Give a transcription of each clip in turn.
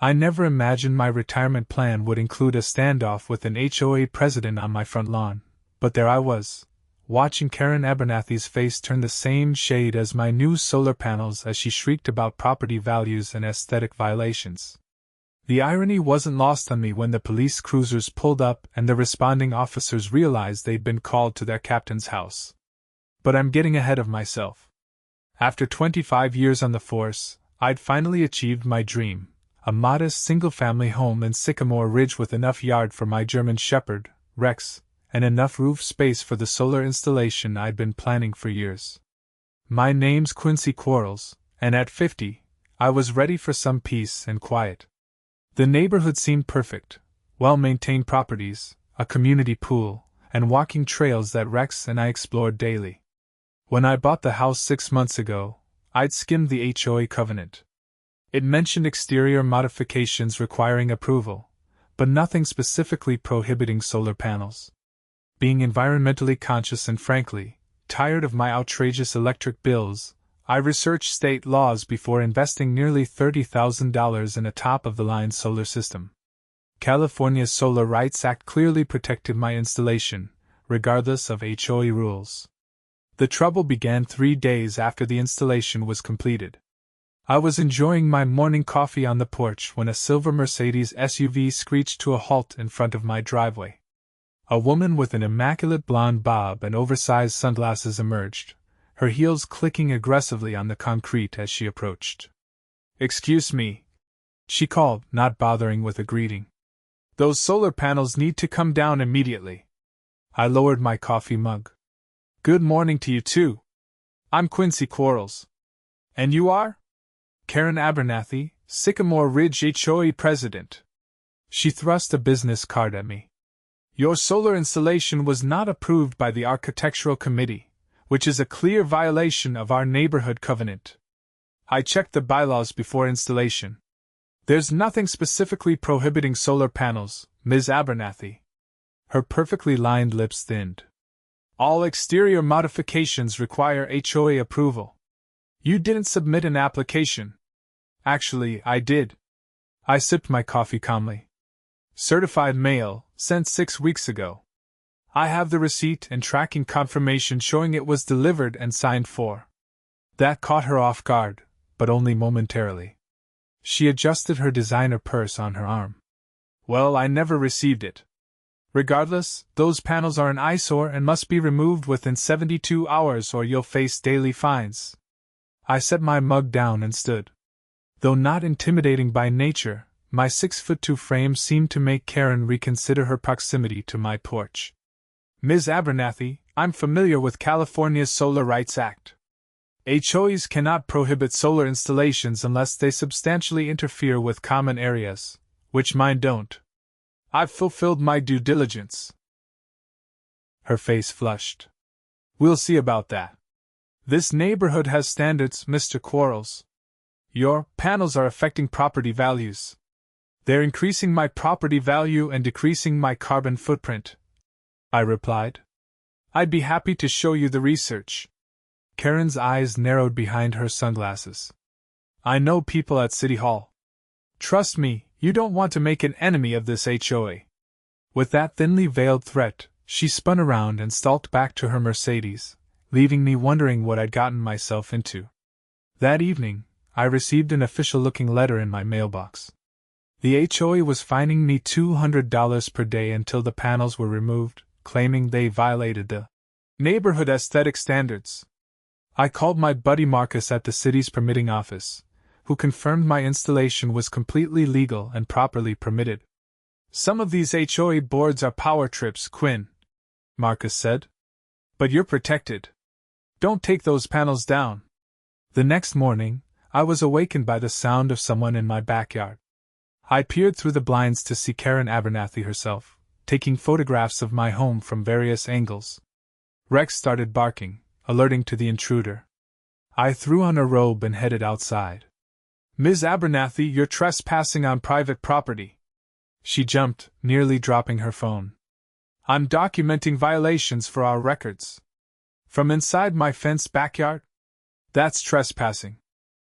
I never imagined my retirement plan would include a standoff with an HOA president on my front lawn, but there I was, watching Karen Abernathy's face turn the same shade as my new solar panels as she shrieked about property values and aesthetic violations. The irony wasn't lost on me when the police cruisers pulled up and the responding officers realized they'd been called to their captain's house. But I'm getting ahead of myself. After 25 years on the force, I'd finally achieved my dream, a modest single-family home in Sycamore Ridge with enough yard for my German Shepherd, Rex, and enough roof space for the solar installation I'd been planning for years. My name's Quincy Quarles, and at 50, I was ready for some peace and quiet. The neighborhood seemed perfect, well-maintained properties, a community pool, and walking trails that Rex and I explored daily. When I bought the house 6 months ago, I'd skimmed the HOA covenant. It mentioned exterior modifications requiring approval, but nothing specifically prohibiting solar panels. Being environmentally conscious and frankly, tired of my outrageous electric bills, I researched state laws before investing nearly $30,000 in a top-of-the-line solar system. California's Solar Rights Act clearly protected my installation, regardless of HOA rules. The trouble began 3 days after the installation was completed. I was enjoying my morning coffee on the porch when a silver Mercedes SUV screeched to a halt in front of my driveway. A woman with an immaculate blonde bob and oversized sunglasses emerged, her heels clicking aggressively on the concrete as she approached. "Excuse me," she called, not bothering with a greeting. "Those solar panels need to come down immediately." I lowered my coffee mug. "Good morning to you too. I'm Quincy Quarles." "And you are?" "Karen Abernathy, Sycamore Ridge HOA president." She thrust a business card at me. "Your solar installation was not approved by the Architectural Committee, which is a clear violation of our neighborhood covenant. I checked the bylaws before installation. There's nothing specifically prohibiting solar panels, Ms. Abernathy." Her perfectly lined lips thinned. "All exterior modifications require HOA approval. You didn't submit an application." "Actually, I did." I sipped my coffee calmly. "Certified mail, sent 6 weeks ago. I have the receipt and tracking confirmation showing it was delivered and signed for." That caught her off guard, but only momentarily. She adjusted her designer purse on her arm. "Well, I never received it. Regardless, those panels are an eyesore and must be removed within 72 hours or you'll face daily fines." I set my mug down and stood. Though not intimidating by nature, my 6'2" frame seemed to make Karen reconsider her proximity to my porch. "Ms. Abernathy, I'm familiar with California's Solar Rights Act. HOAs cannot prohibit solar installations unless they substantially interfere with common areas, which mine don't. I've fulfilled my due diligence." Her face flushed. "We'll see about that. This neighborhood has standards, Mr. Quarles. Your panels are affecting property values. They're increasing my property value and decreasing my carbon footprint," I replied. "I'd be happy to show you the research." Karen's eyes narrowed behind her sunglasses. "I know people at City Hall. Trust me, you don't want to make an enemy of this HOA." With that thinly veiled threat, she spun around and stalked back to her Mercedes, leaving me wondering what I'd gotten myself into. That evening, I received an official-looking letter in my mailbox. The HOA was fining me $200 per day until the panels were removed, claiming they violated the neighborhood aesthetic standards. I called my buddy Marcus at the city's permitting office, who confirmed my installation was completely legal and properly permitted. "Some of these HOA boards are power trips, Quinn," Marcus said. "But you're protected. Don't take those panels down." The next morning, I was awakened by the sound of someone in my backyard. I peered through the blinds to see Karen Abernathy herself, taking photographs of my home from various angles. Rex started barking, alerting to the intruder. I threw on a robe and headed outside. "Ms. Abernathy, you're trespassing on private property." She jumped, nearly dropping her phone. "I'm documenting violations for our records." "From inside my fenced backyard?" "That's trespassing.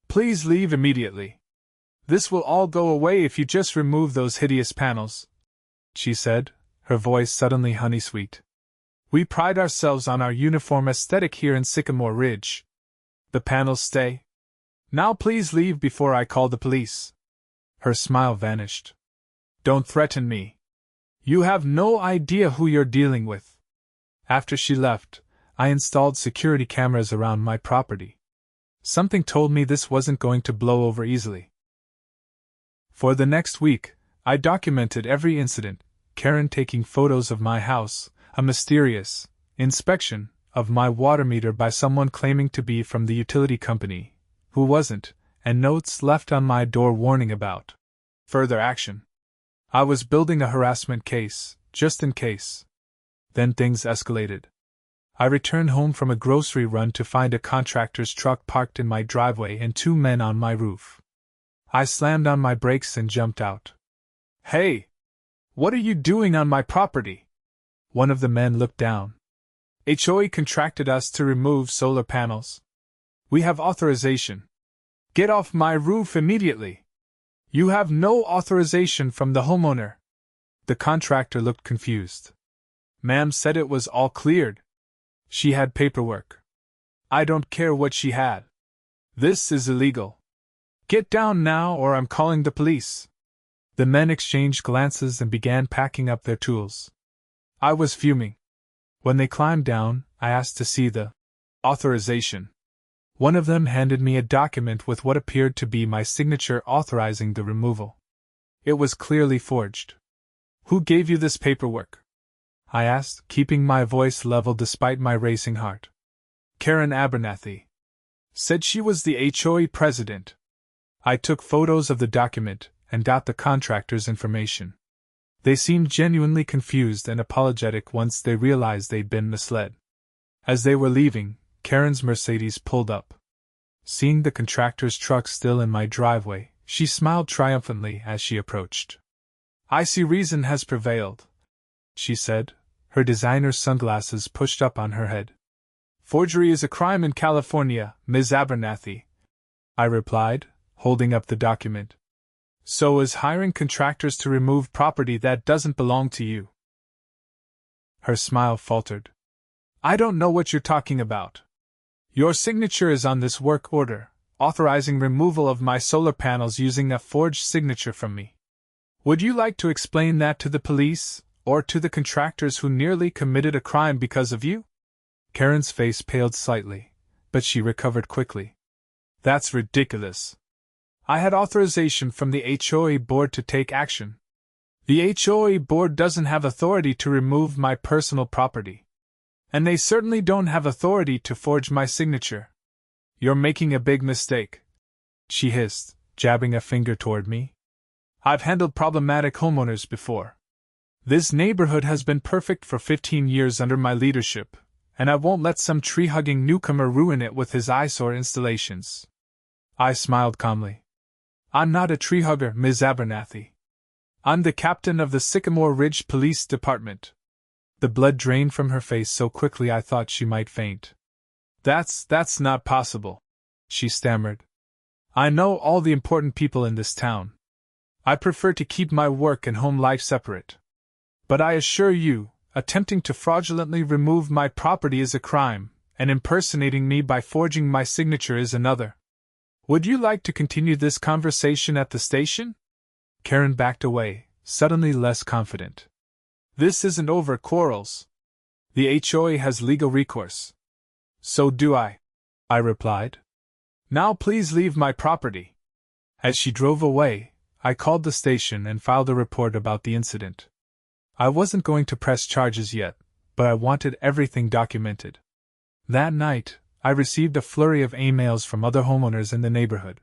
Please leave immediately." "This will all go away if you just remove those hideous panels," she said, her voice suddenly honey-sweet. "We pride ourselves on our uniform aesthetic here in Sycamore Ridge. The panels stay. Now please leave before I call the police." Her smile vanished. "Don't threaten me. You have no idea who you're dealing with." After she left, I installed security cameras around my property. Something told me this wasn't going to blow over easily. For the next week, I documented every incident, Karen taking photos of my house, a mysterious inspection of my water meter by someone claiming to be from the utility company, who wasn't, and notes left on my door warning about further action. I was building a harassment case, just in case. Then things escalated. I returned home from a grocery run to find a contractor's truck parked in my driveway and 2 men on my roof. I slammed on my brakes and jumped out. "Hey! What are you doing on my property?" One of the men looked down. "HOA contracted us to remove solar panels. We have authorization. Get off my roof immediately." "You have no authorization from the homeowner." The contractor looked confused. "Ma'am said it was all cleared. She had paperwork." "I don't care what she had. This is illegal. Get down now or I'm calling the police." The men exchanged glances and began packing up their tools. I was fuming. When they climbed down, I asked to see the authorization. One of them handed me a document with what appeared to be my signature authorizing the removal. It was clearly forged. "Who gave you this paperwork?" I asked, keeping my voice level despite my racing heart. "Karen Abernathy. Said she was the HOA president." I took photos of the document and got the contractor's information. They seemed genuinely confused and apologetic once they realized they'd been misled. As they were leaving, Karen's Mercedes pulled up. Seeing the contractor's truck still in my driveway, she smiled triumphantly as she approached. "I see reason has prevailed," she said, her designer sunglasses pushed up on her head. "Forgery is a crime in California, Ms. Abernathy," I replied, holding up the document. "So is hiring contractors to remove property that doesn't belong to you." Her smile faltered. "I don't know what you're talking about. Your signature is on this work order, authorizing removal of my solar panels using a forged signature from me. Would you like to explain that to the police, or to the contractors who nearly committed a crime because of you?" Karen's face paled slightly, but she recovered quickly. "That's ridiculous. I had authorization from the HOA board to take action. The HOA board doesn't have authority to remove my personal property. And they certainly don't have authority to forge my signature. You're making a big mistake," she hissed, jabbing a finger toward me. "I've handled problematic homeowners before. This neighborhood has been perfect for 15 years under my leadership, and I won't let some tree-hugging newcomer ruin it with his eyesore installations." I smiled calmly. "I'm not a tree-hugger, Ms. Abernathy. I'm the captain of the Sycamore Ridge Police Department." The blood drained from her face so quickly I thought she might faint. That's not possible," she stammered. "I know all the important people in this town. I prefer to keep my work and home life separate. But I assure you, attempting to fraudulently remove my property is a crime, and impersonating me by forging my signature is another. Would you like to continue this conversation at the station?" Karen backed away, suddenly less confident. "This isn't over, Quarles. The HOA has legal recourse." "So do I," I replied. "Now please leave my property." As she drove away, I called the station and filed a report about the incident. I wasn't going to press charges yet, but I wanted everything documented. That night, I received a flurry of emails from other homeowners in the neighborhood.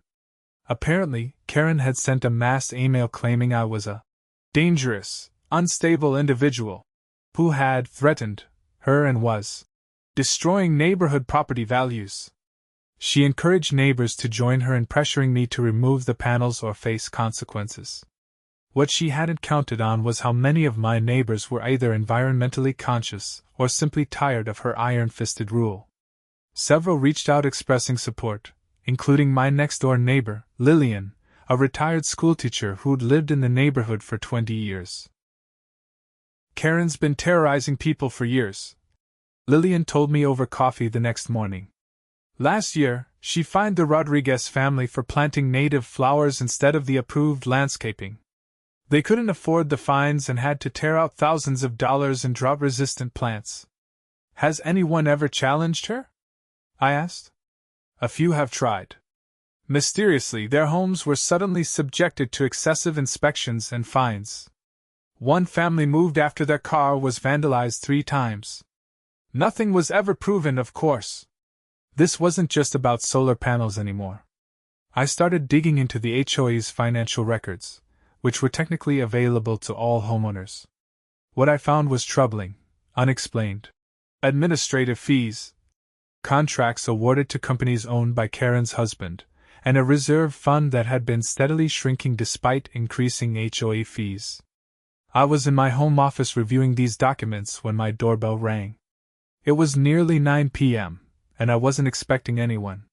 Apparently, Karen had sent a mass email claiming I was a dangerous, unstable individual who had threatened her and was destroying neighborhood property values. She encouraged neighbors to join her in pressuring me to remove the panels or face consequences. What she hadn't counted on was how many of my neighbors were either environmentally conscious or simply tired of her iron-fisted rule. Several reached out expressing support, including my next-door neighbor, Lillian, a retired schoolteacher who'd lived in the neighborhood for 20 years. Karen's been terrorizing people for years, Lillian told me over coffee the next morning. Last year, she fined the Rodriguez family for planting native flowers instead of the approved landscaping. They couldn't afford the fines and had to tear out thousands of dollars in drought-resistant plants. Has anyone ever challenged her? I asked. A few have tried. Mysteriously, their homes were suddenly subjected to excessive inspections and fines. One family moved after their car was vandalized 3 times. Nothing was ever proven, of course. This wasn't just about solar panels anymore. I started digging into the HOA's financial records, which were technically available to all homeowners. What I found was troubling, unexplained. Administrative fees, contracts awarded to companies owned by Karen's husband, and a reserve fund that had been steadily shrinking despite increasing HOA fees. I was in my home office reviewing these documents when my doorbell rang. It was nearly 9 p.m., and I wasn't expecting anyone.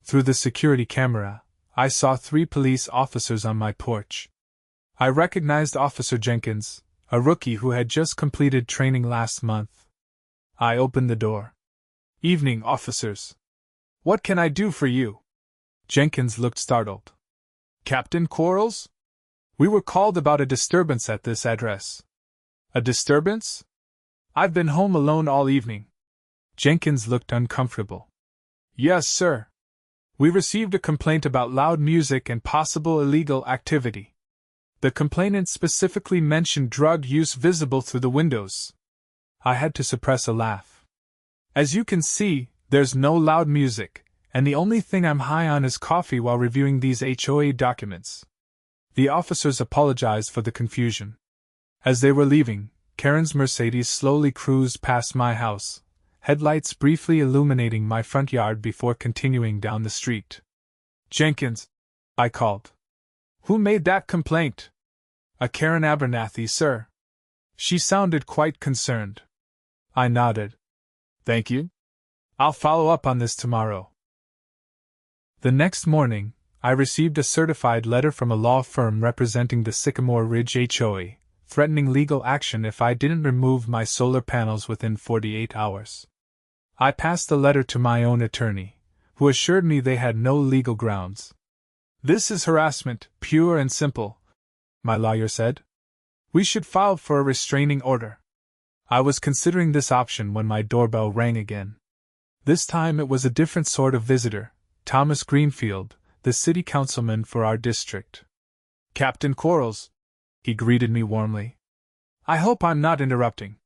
Through the security camera, I saw 3 police officers on my porch. I recognized Officer Jenkins, a rookie who had just completed training last month. I opened the door. "Evening, officers. What can I do for you?" Jenkins looked startled. "Captain Quarles? We were called about a disturbance at this address." "A disturbance? I've been home alone all evening." Jenkins looked uncomfortable. "Yes, sir. We received a complaint about loud music and possible illegal activity. The complainant specifically mentioned drug use visible through the windows." I had to suppress a laugh. "As you can see, there's no loud music, and the only thing I'm high on is coffee while reviewing these HOA documents." The officers apologized for the confusion. As they were leaving, Karen's Mercedes slowly cruised past my house, headlights briefly illuminating my front yard before continuing down the street. "Jenkins," I called. "Who made that complaint?" "A Karen Abernathy, sir." She sounded quite concerned. I nodded. "Thank you. I'll follow up on this tomorrow." The next morning, I received a certified letter from a law firm representing the Sycamore Ridge HOA, threatening legal action if I didn't remove my solar panels within 48 hours. I passed the letter to my own attorney, who assured me they had no legal grounds. "This is harassment, pure and simple," my lawyer said. "We should file for a restraining order." I was considering this option when my doorbell rang again. This time it was a different sort of visitor, Thomas Greenfield, the city councilman for our district. "Captain Quarles," he greeted me warmly. "I hope I'm not interrupting.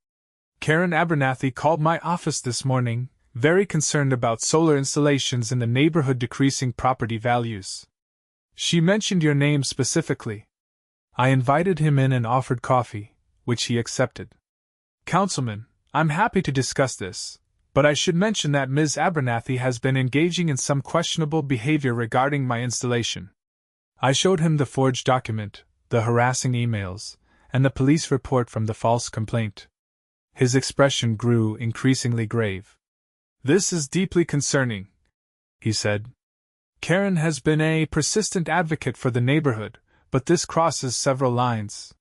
Karen Abernathy called my office this morning, very concerned about solar installations in the neighborhood decreasing property values. She mentioned your name specifically." I invited him in and offered coffee, which he accepted. "Councilman, I'm happy to discuss this, but I should mention that Ms. Abernathy has been engaging in some questionable behavior regarding my installation." I showed him the forged document, the harassing emails, and the police report from the false complaint. His expression grew increasingly grave. "This is deeply concerning," he said. "Karen has been a persistent advocate for the neighborhood, but this crosses several lines.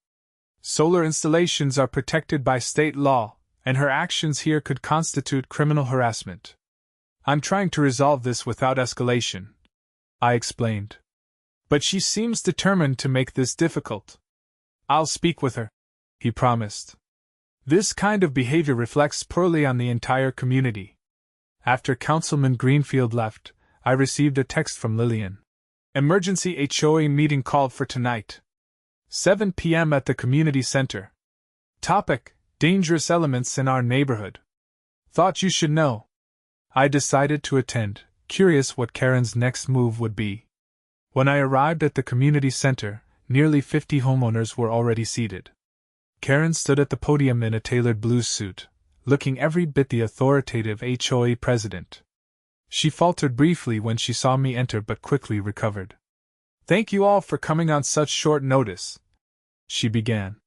Solar installations are protected by state law, and her actions here could constitute criminal harassment. I'm trying to resolve this without escalation," I explained. "But she seems determined to make this difficult." "I'll speak with her," he promised. "This kind of behavior reflects poorly on the entire community." After Councilman Greenfield left, I received a text from Lillian. "Emergency HOA meeting called for tonight. 7 p.m. at the community center. Topic: dangerous elements in our neighborhood. Thought you should know." I decided to attend, curious what Karen's next move would be. When I arrived at the community center, nearly 50 homeowners were already seated. Karen stood at the podium in a tailored blue suit, looking every bit the authoritative HOA president. She faltered briefly when she saw me enter but quickly recovered. "Thank you all for coming on such short notice," she began.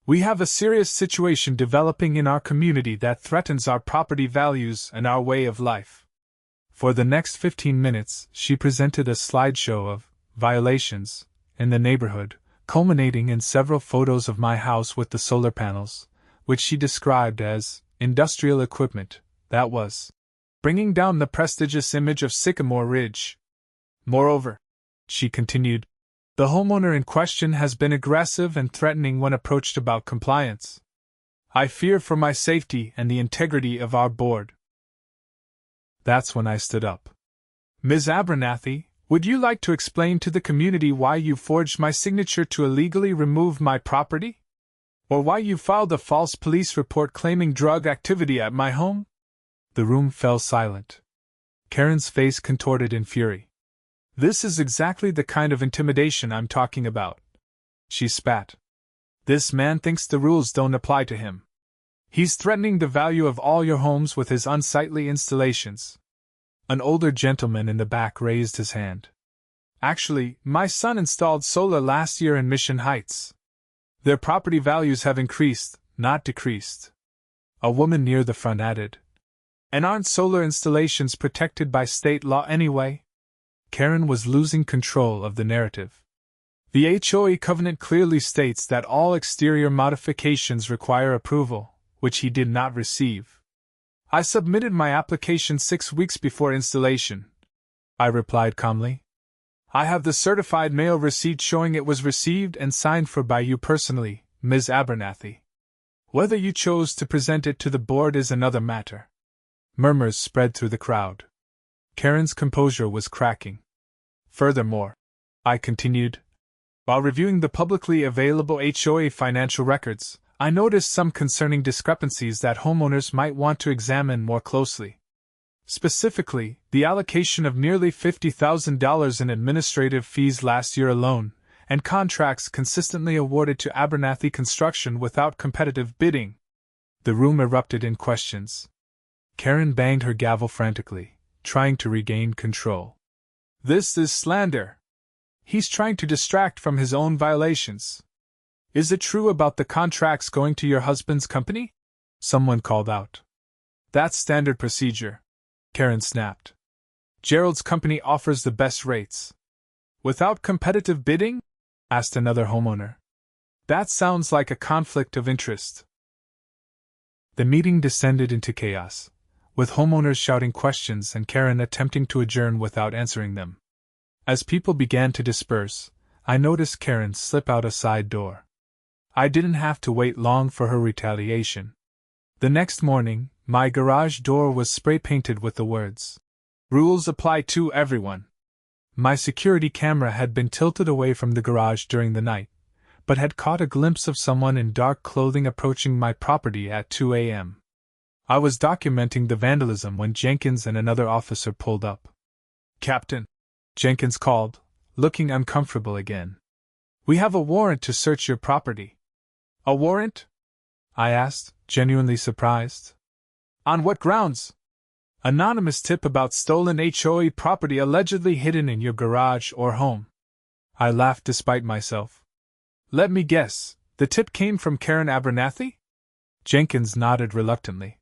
"We have a serious situation developing in our community that threatens our property values and our way of life." For the next 15 minutes, she presented a slideshow of violations in the neighborhood, culminating in several photos of my house with the solar panels, which she described as industrial equipment that was bringing down the prestigious image of Sycamore Ridge. Moreover, she continued, the homeowner in question has been aggressive and threatening when approached about compliance. I fear for my safety and the integrity of our board. That's when I stood up. Ms. Abernathy, would you like to explain to the community why you forged my signature to illegally remove my property? Or why you filed a false police report claiming drug activity at my home? The room fell silent. Karen's face contorted in fury. This is exactly the kind of intimidation I'm talking about. She spat. This man thinks the rules don't apply to him. He's threatening the value of all your homes with his unsightly installations. An older gentleman in the back raised his hand. Actually, my son installed solar last year in Mission Heights. Their property values have increased, not decreased. A woman near the front added. And aren't solar installations protected by state law anyway? Karen was losing control of the narrative. The HOA covenant clearly states that all exterior modifications require approval, which he did not receive. I submitted my application 6 weeks before installation, I replied calmly. I have the certified mail receipt showing it was received and signed for by you personally, Ms. Abernathy. Whether you chose to present it to the board is another matter. Murmurs spread through the crowd. Karen's composure was cracking. Furthermore, I continued, while reviewing the publicly available HOA financial records, I noticed some concerning discrepancies that homeowners might want to examine more closely. Specifically, the allocation of nearly $50,000 in administrative fees last year alone, and contracts consistently awarded to Abernathy Construction without competitive bidding. The room erupted in questions. Karen banged her gavel frantically, trying to regain control. This is slander. He's trying to distract from his own violations. Is it true about the contracts going to your husband's company? Someone called out. That's standard procedure, Karen snapped. Gerald's company offers the best rates. Without competitive bidding? Asked another homeowner. That sounds like a conflict of interest. The meeting descended into chaos, with homeowners shouting questions and Karen attempting to adjourn without answering them. As people began to disperse, I noticed Karen slip out a side door. I didn't have to wait long for her retaliation. The next morning, my garage door was spray-painted with the words, "Rules apply to everyone." My security camera had been tilted away from the garage during the night, but had caught a glimpse of someone in dark clothing approaching my property at 2 a.m. I was documenting the vandalism when Jenkins and another officer pulled up. "Captain," Jenkins called, looking uncomfortable again. "We have a warrant to search your property." "A warrant?" I asked, genuinely surprised. "On what grounds?" "Anonymous tip about stolen HOA property allegedly hidden in your garage or home." I laughed despite myself. "Let me guess, the tip came from Karen Abernathy?" Jenkins nodded reluctantly.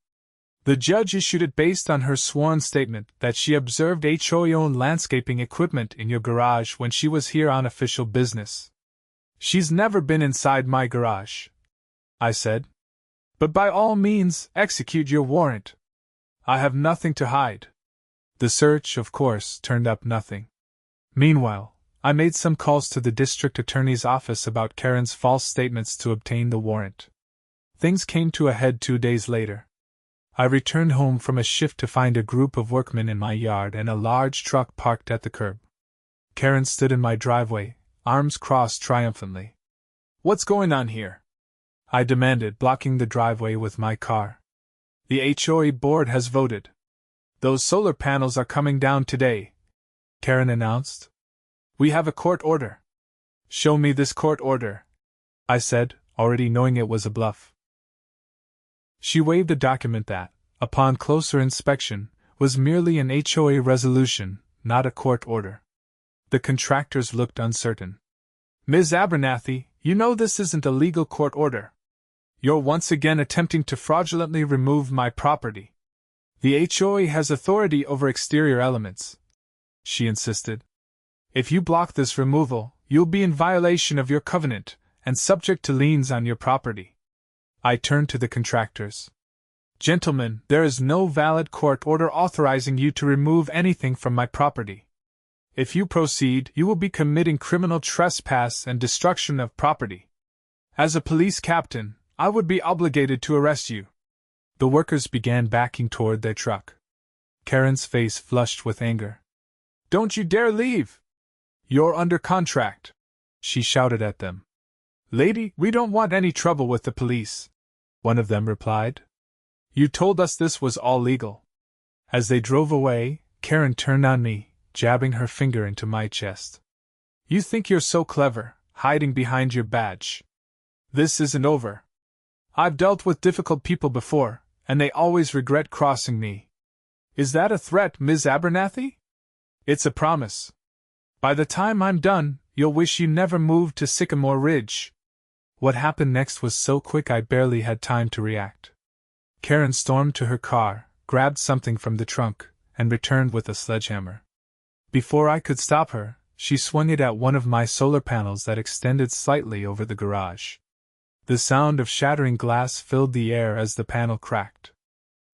"The judge issued it based on her sworn statement that she observed HOA-owned landscaping equipment in your garage when she was here on official business." "She's never been inside my garage," I said. "But by all means, execute your warrant. I have nothing to hide." The search, of course, turned up nothing. Meanwhile, I made some calls to the district attorney's office about Karen's false statements to obtain the warrant. Things came to a head 2 days later. I returned home from a shift to find a group of workmen in my yard and a large truck parked at the curb. Karen stood in my driveway, arms crossed triumphantly. "What's going on here?" I demanded, blocking the driveway with my car. "The HOA board has voted. Those solar panels are coming down today," Karen announced. "We have a court order." "Show me this court order," I said, already knowing it was a bluff. She waved a document that, upon closer inspection, was merely an HOA resolution, not a court order. The contractors looked uncertain. "Ms. Abernathy, you know this isn't a legal court order. You're once again attempting to fraudulently remove my property. The HOA has authority over exterior elements," she insisted. If you block this removal, you'll be in violation of your covenant and subject to liens on your property. I turned to the contractors. Gentlemen, there is no valid court order authorizing you to remove anything from my property. If you proceed, you will be committing criminal trespass and destruction of property. As a police captain, I would be obligated to arrest you. The workers began backing toward their truck. Karen's face flushed with anger. Don't you dare leave! You're under contract, she shouted at them. Lady, we don't want any trouble with the police, one of them replied. You told us this was all legal. As they drove away, Karen turned on me, jabbing her finger into my chest. You think you're so clever, hiding behind your badge. This isn't over. I've dealt with difficult people before, and they always regret crossing me. Is that a threat, Ms. Abernathy? It's a promise. By the time I'm done, you'll wish you never moved to Sycamore Ridge. What happened next was so quick I barely had time to react. Karen stormed to her car, grabbed something from the trunk, and returned with a sledgehammer. Before I could stop her, she swung it at one of my solar panels that extended slightly over the garage. The sound of shattering glass filled the air as the panel cracked.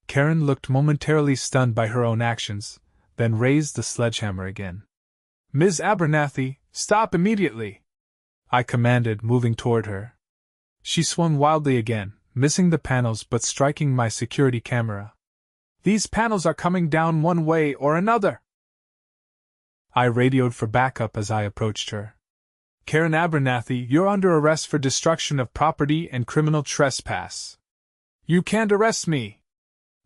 Karen looked momentarily stunned by her own actions, then raised the sledgehammer again. Ms. Abernathy, stop immediately! I commanded, moving toward her. She swung wildly again, missing the panels but striking my security camera. These panels are coming down one way or another! I radioed for backup as I approached her. Karen Abernathy, you're under arrest for destruction of property and criminal trespass. You can't arrest me.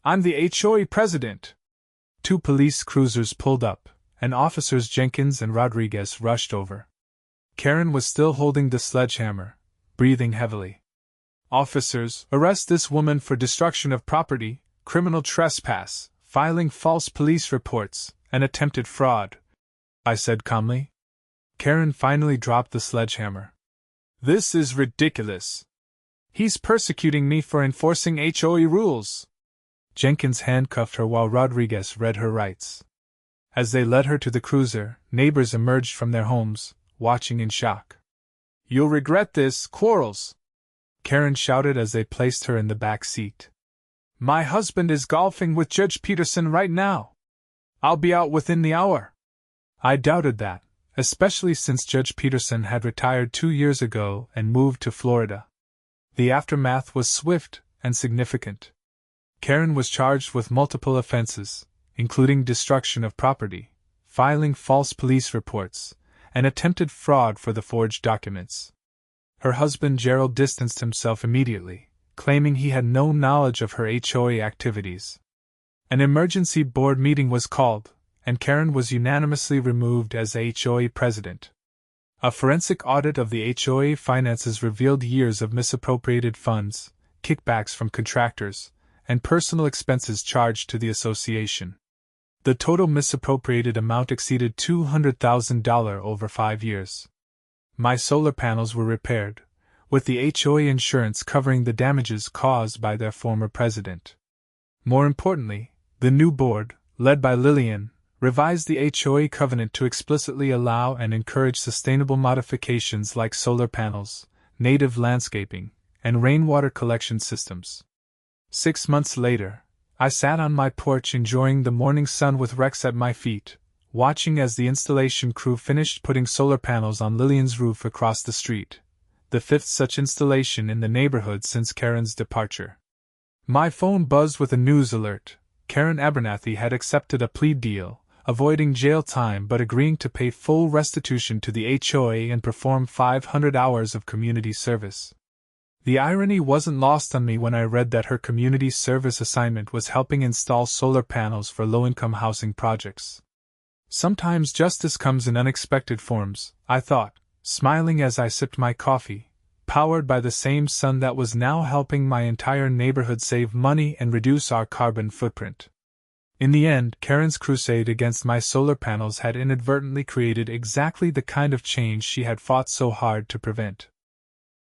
I'm the HOA president. 2 police cruisers pulled up, and officers Jenkins and Rodriguez rushed over. Karen was still holding the sledgehammer, breathing heavily. Officers, arrest this woman for destruction of property, criminal trespass, filing false police reports, and attempted fraud, I said calmly. Karen finally dropped the sledgehammer. This is ridiculous. He's persecuting me for enforcing HOA rules. Jenkins handcuffed her while Rodriguez read her rights. As they led her to the cruiser, neighbors emerged from their homes, watching in shock. You'll regret this, Quarles! Karen shouted as they placed her in the back seat. My husband is golfing with Judge Peterson right now. I'll be out within the hour. I doubted that, especially since Judge Peterson had retired 2 years ago and moved to Florida. The aftermath was swift and significant. Karen was charged with multiple offenses, including destruction of property, filing false police reports, and attempted fraud for the forged documents. Her husband Gerald distanced himself immediately, claiming he had no knowledge of her HOA activities. An emergency board meeting was called, and Karen was unanimously removed as HOA president. A forensic audit of the HOA finances revealed years of misappropriated funds, kickbacks from contractors, and personal expenses charged to the association. The total misappropriated amount exceeded $200,000 over 5 years. My solar panels were repaired, with the HOA insurance covering the damages caused by their former president. More importantly, the new board, led by Lillian, revised the HOA covenant to explicitly allow and encourage sustainable modifications like solar panels, native landscaping, and rainwater collection systems. 6 months later, I sat on my porch enjoying the morning sun with Rex at my feet, watching as the installation crew finished putting solar panels on Lillian's roof across the street, the 5th such installation in the neighborhood since Karen's departure. My phone buzzed with a news alert. Karen Abernathy had accepted a plea deal, avoiding jail time but agreeing to pay full restitution to the HOA and perform 500 hours of community service. The irony wasn't lost on me when I read that her community service assignment was helping install solar panels for low-income housing projects. Sometimes justice comes in unexpected forms, I thought, smiling as I sipped my coffee, powered by the same sun that was now helping my entire neighborhood save money and reduce our carbon footprint. In the end, Karen's crusade against my solar panels had inadvertently created exactly the kind of change she had fought so hard to prevent.